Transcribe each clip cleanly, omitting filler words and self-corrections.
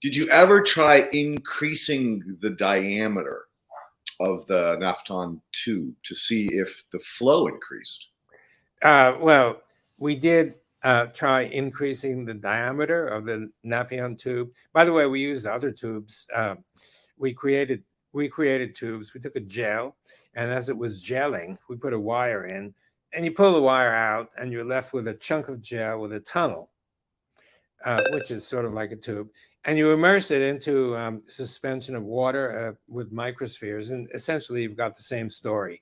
Did you ever try increasing the diameter of the Nafion tube to see if the flow increased? Well, we did try increasing the diameter of the Nafion tube. By the way, we used other tubes. We created tubes. We took a gel, and as it was gelling, we put a wire in, and you pull the wire out, and you're left with a chunk of gel with a tunnel, which is sort of like a tube. And you immerse it into suspension of water with microspheres, and essentially you've got the same story.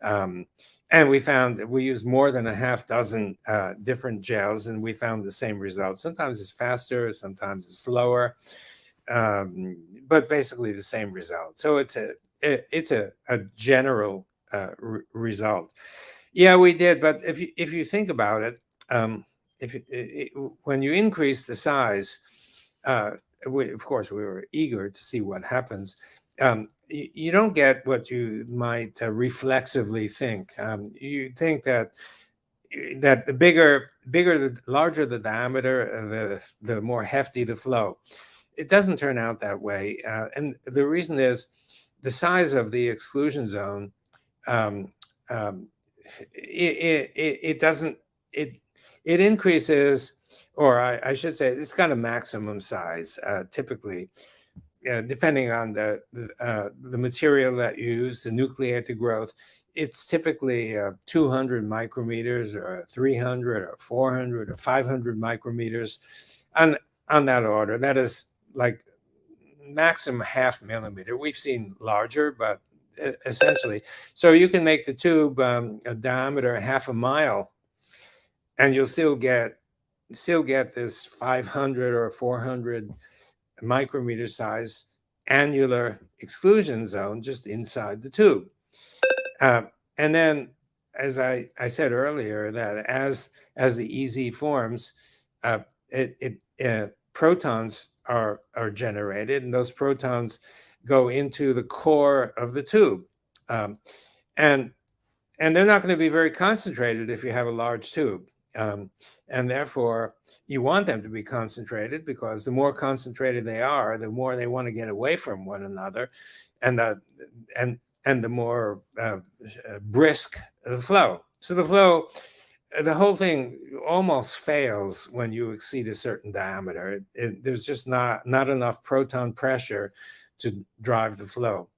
And we found that we used more than a half dozen different gels, and we found the same results. Sometimes it's faster, sometimes it's slower, but basically the same result. So it's a general result. Yeah, we did. But if you think about it, when you increase the size, of course, we were eager to see what happens. You don't get what you might reflexively think. You think that the larger the diameter, the more hefty the flow. It doesn't turn out that way, and the reason is the size of the exclusion zone. It increases, or I should say, it's got a maximum size typically. Depending on the material that you use, the nucleated growth, it's typically 200 micrometers or 300 or 400 or 500 micrometers on that order. That is like maximum half millimeter. We've seen larger, but essentially. So you can make the tube a diameter half a mile, and you'll still get this 500 or 400 micrometer size annular exclusion zone just inside the tube. And then, as I said earlier, that as the EZ forms, protons are generated, and those protons go into the core of the tube. And they're not going to be very concentrated if you have a large tube. And therefore, you want them to be concentrated, because the more concentrated they are, the more they want to get away from one another, and the more brisk the flow. So the whole thing almost fails when you exceed a certain diameter. There's just not enough proton pressure to drive the flow.